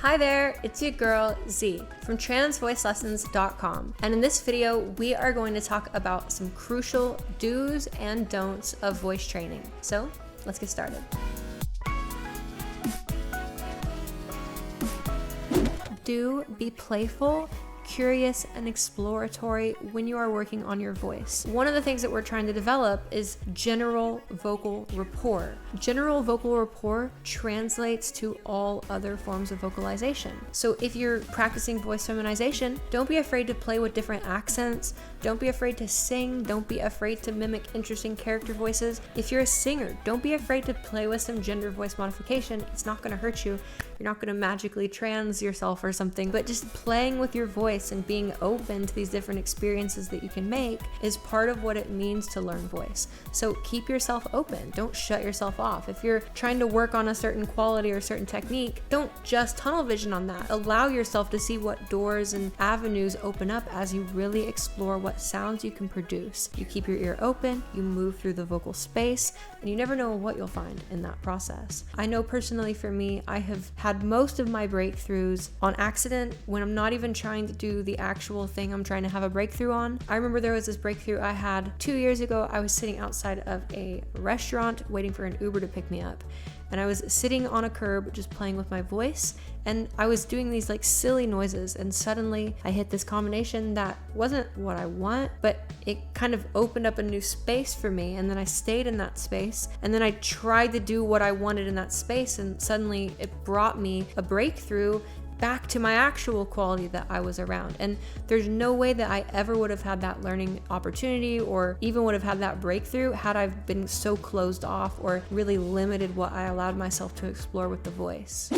Hi there, it's your girl Z from TransVoiceLessons.com, and in this video we are going to talk about some crucial do's and don'ts of voice training. So let's get started. Do be playful, curious, and exploratory when you are working on your voice. One of the things that we're trying to develop is general vocal rapport. General vocal rapport translates to all other forms of vocalization. So if you're practicing voice feminization, don't be afraid to play with different accents. Don't be afraid to sing. Don't be afraid to mimic interesting character voices. If you're a singer, don't be afraid to play with some gender voice modification. It's not going to hurt you. You're not going to magically trans yourself or something, but just playing with your voice and being open to these different experiences that you can make is part of what it means to learn voice. So keep yourself open. Don't shut yourself off. If you're trying to work on a certain quality or a certain technique, don't just tunnel vision on that. Allow yourself to see what doors and avenues open up as you really explore what sounds you can produce. You keep your ear open, you move through the vocal space, and you never know what you'll find in that process. I know personally for me, I have had most of my breakthroughs on accident when I'm not even trying to do the actual thing I'm trying to have a breakthrough on. I remember there was this breakthrough I had 2 years ago. I was sitting outside of a restaurant waiting for an Uber to pick me up. And I was sitting on a curb just playing with my voice, and I was doing these like silly noises, and suddenly I hit this combination that wasn't what I want, but it kind of opened up a new space for me, and then I stayed in that space, and then I tried to do what I wanted in that space, and suddenly it brought me a breakthrough back to my actual quality that I was around. And there's no way that I ever would have had that learning opportunity or even would have had that breakthrough had I been so closed off or really limited what I allowed myself to explore with the voice.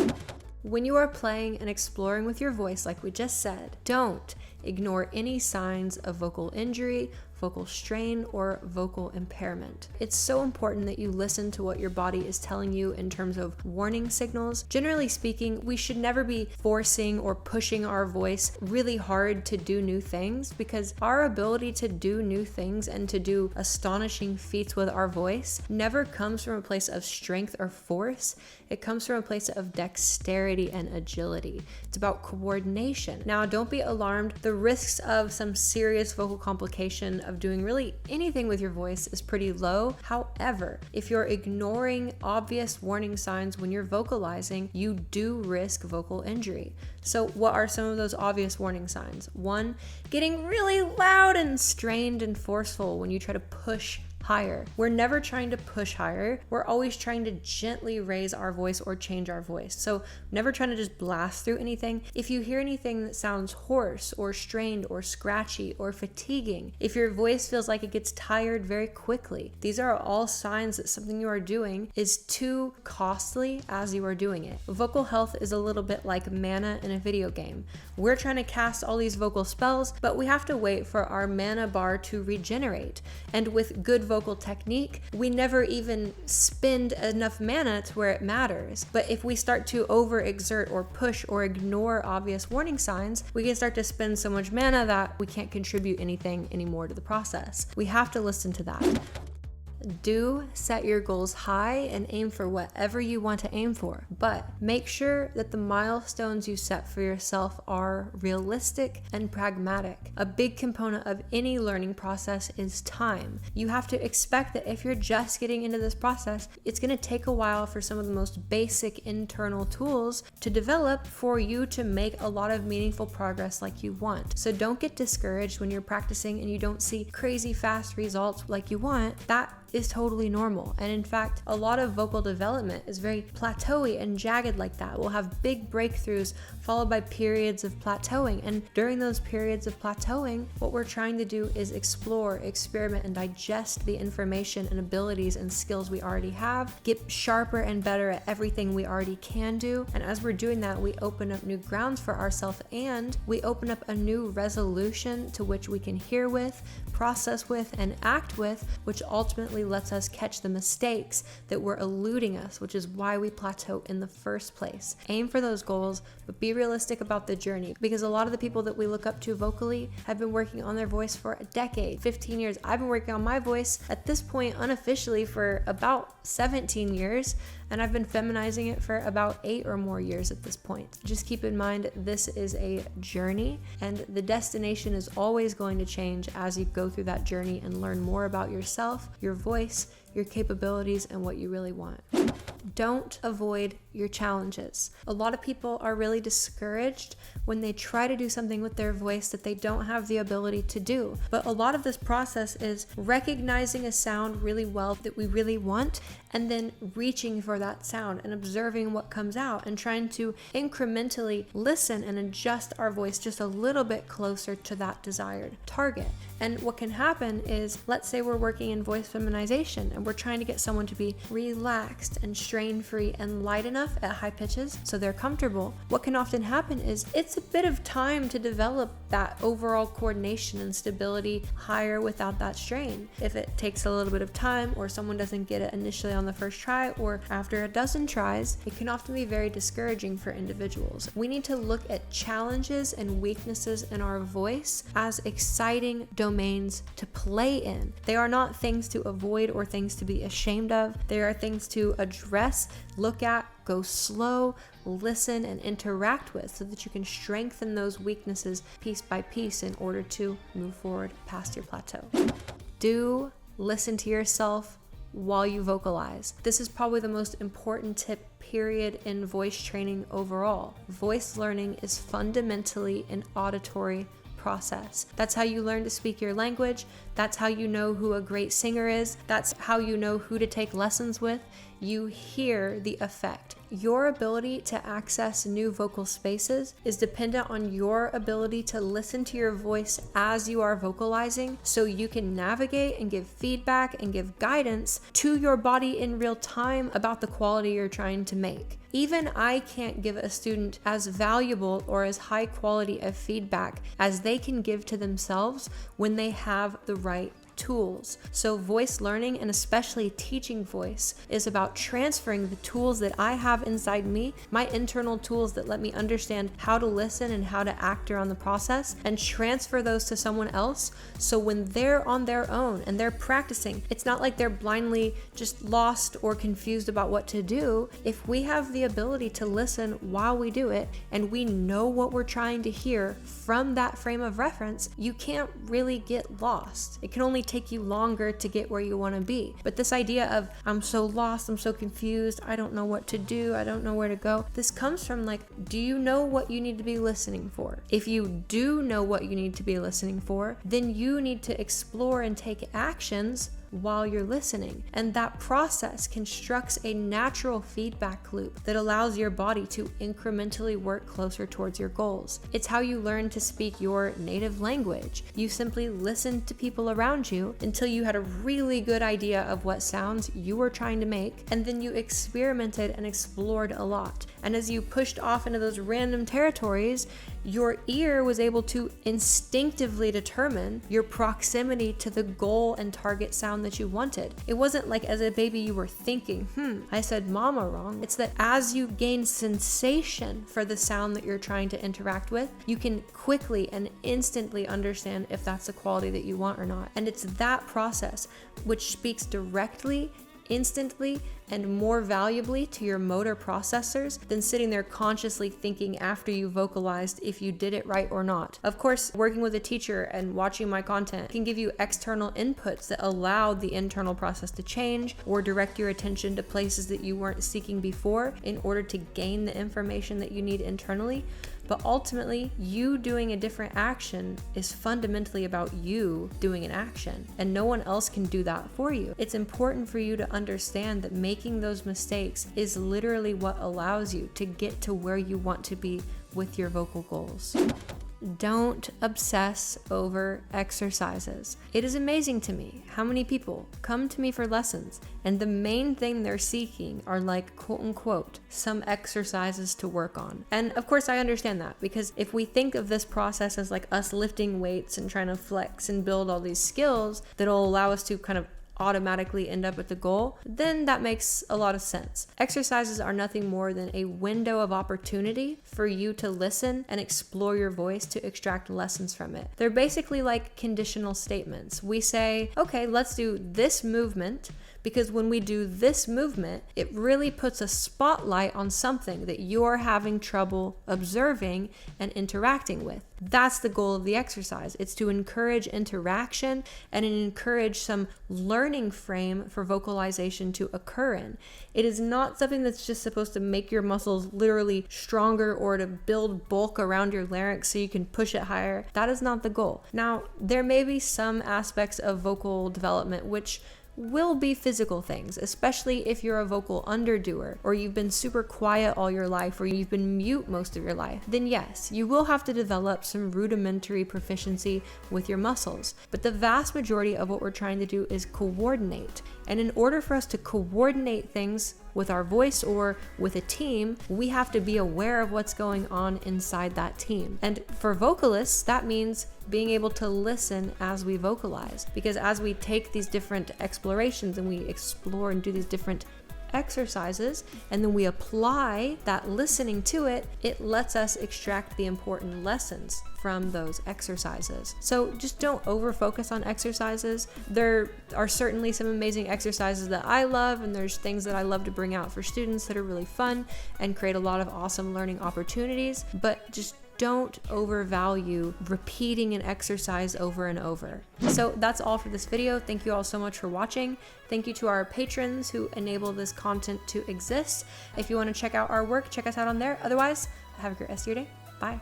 When you are playing and exploring with your voice, like we just said, don't ignore any signs of vocal injury, vocal strain, or vocal impairment. It's so important that you listen to what your body is telling you in terms of warning signals. Generally speaking, we should never be forcing or pushing our voice really hard to do new things, because our ability to do new things and to do astonishing feats with our voice never comes from a place of strength or force. It comes from a place of dexterity and agility. It's about coordination. Now, don't be alarmed. The risks of some serious vocal complication of doing really anything with your voice is pretty low. However, if you're ignoring obvious warning signs when you're vocalizing, you do risk vocal injury. So what are some of those obvious warning signs? 1, getting really loud and strained and forceful when you try to push higher. We're never trying to push higher. We're always trying to gently raise our voice or change our voice. So never trying to just blast through anything. If you hear anything that sounds hoarse or strained or scratchy or fatiguing, if your voice feels like it gets tired very quickly, these are all signs that something you are doing is too costly as you are doing it. Vocal health is a little bit like mana in a video game. We're trying to cast all these vocal spells, but we have to wait for our mana bar to regenerate. And with good vocal technique, we never even spend enough mana to where it matters. But if we start to overexert or push or ignore obvious warning signs, we can start to spend so much mana that we can't contribute anything anymore to the process. We have to listen to that. Do set your goals high and aim for whatever you want to aim for, but make sure that the milestones you set for yourself are realistic and pragmatic. A big component of any learning process is time. You have to expect that if you're just getting into this process, it's going to take a while for some of the most basic internal tools to develop for you to make a lot of meaningful progress like you want. So don't get discouraged when you're practicing and you don't see crazy fast results like you want. That is totally normal. And in fact, a lot of vocal development is very plateauy and jagged like that. We'll have big breakthroughs followed by periods of plateauing. And during those periods of plateauing, what we're trying to do is explore, experiment, and digest the information and abilities and skills we already have, get sharper and better at everything we already can do. And as we're doing that, we open up new grounds for ourselves, and we open up a new resolution to which we can hear with, process with, and act with, which ultimately lets us catch the mistakes that were eluding us, which is why we plateau in the first place. Aim for those goals, but be realistic about the journey, because a lot of the people that we look up to vocally have been working on their voice for a decade, 15 years. I've been working on my voice at this point unofficially for about 17 years, and I've been feminizing it for about 8 or more years at this point. Just keep in mind, this is a journey, and the destination is always going to change as you go through that journey and learn more about yourself, your voice, your capabilities, and what you really want. Don't avoid your challenges. A lot of people are really discouraged when they try to do something with their voice that they don't have the ability to do. But a lot of this process is recognizing a sound really well that we really want, and then reaching for that sound and observing what comes out and trying to incrementally listen and adjust our voice just a little bit closer to that desired target. And what can happen is, let's say we're working in voice feminization and we're trying to get someone to be relaxed and strain-free and light enough at high pitches so they're comfortable. What can often happen is it's a bit of time to develop that overall coordination and stability higher without that strain. If it takes a little bit of time, or someone doesn't get it initially on the first try, or after a dozen tries, it can often be very discouraging for individuals. We need to look at challenges and weaknesses in our voice as exciting domains to play in. They are not things to avoid or things to be ashamed of. They are things to address, look at, go slow, listen, and interact with, so that you can strengthen those weaknesses piece by piece in order to move forward past your plateau. Do listen to yourself while you vocalize. This is probably the most important tip, period, in voice training overall. Voice learning is fundamentally an auditory process. That's how you learn to speak your language. That's how you know who a great singer is. That's how you know who to take lessons with. You hear the effect. Your ability to access new vocal spaces is dependent on your ability to listen to your voice as you are vocalizing, so you can navigate and give feedback and give guidance to your body in real time about the quality you're trying to make. Even I can't give a student as valuable or as high quality of feedback as they can give to themselves when they have the right tools. So voice learning, and especially teaching voice, is about transferring the tools that I have inside me, my internal tools that let me understand how to listen and how to act around the process, and transfer those to someone else. So when they're on their own and they're practicing, it's not like they're blindly just lost or confused about what to do. If we have the ability to listen while we do it, and we know what we're trying to hear from that frame of reference, you can't really get lost. It can only take you longer to get where you want to be. But this idea of, I'm so lost, I'm so confused, I don't know what to do, I don't know where to go, this comes from like, do you know what you need to be listening for? If you do know what you need to be listening for, then you need to explore and take actions while you're listening. And that process constructs a natural feedback loop that allows your body to incrementally work closer towards your goals. It's how you learn to speak your native language. You simply listened to people around you until you had a really good idea of what sounds you were trying to make, and then you experimented and explored a lot. And as you pushed off into those random territories, your ear was able to instinctively determine your proximity to the goal and target sound that you wanted. It wasn't like as a baby you were thinking, I said mama wrong. It's that as you gain sensation for the sound that you're trying to interact with, you can quickly and instantly understand if that's the quality that you want or not. And it's that process which speaks directly, instantly, and more valuably to your motor processors than sitting there consciously thinking after you vocalized if you did it right or not. Of course, working with a teacher and watching my content can give you external inputs that allow the internal process to change or direct your attention to places that you weren't seeking before in order to gain the information that you need internally. But ultimately, you doing a different action is fundamentally about you doing an action, and no one else can do that for you. It's important for you to understand that making those mistakes is literally what allows you to get to where you want to be with your vocal goals. Don't obsess over exercises. It is amazing to me how many people come to me for lessons and the main thing they're seeking are like, quote unquote, some exercises to work on. And of course I understand that, because if we think of this process as like us lifting weights and trying to flex and build all these skills that'll allow us to kind of automatically end up at the goal, then that makes a lot of sense. Exercises are nothing more than a window of opportunity for you to listen and explore your voice to extract lessons from it. They're basically like conditional statements. We say, okay, let's do this movement, because when we do this movement, it really puts a spotlight on something that you're having trouble observing and interacting with. That's the goal of the exercise. It's to encourage interaction and encourage some learning frame for vocalization to occur in. It is not something that's just supposed to make your muscles literally stronger or to build bulk around your larynx so you can push it higher. That is not the goal. Now, there may be some aspects of vocal development which will be physical things, especially if you're a vocal underdoer, or you've been super quiet all your life, or you've been mute most of your life. Then yes, you will have to develop some rudimentary proficiency with your muscles. But the vast majority of what we're trying to do is coordinate. And in order for us to coordinate things with our voice or with a team, we have to be aware of what's going on inside that team. And for vocalists, that means being able to listen as we vocalize. Because as we take these different explorations and we explore and do these different exercises, and then we apply that listening to it, it lets us extract the important lessons from those exercises. So just don't over focus on exercises. There are certainly some amazing exercises that I love, and there's things that I love to bring out for students that are really fun and create a lot of awesome learning opportunities, but just don't overvalue repeating an exercise over and over. So that's all for this video. Thank you all so much for watching. Thank you to our patrons who enable this content to exist. If you want to check out our work, check us out on there. Otherwise, have a great rest of your day. Bye.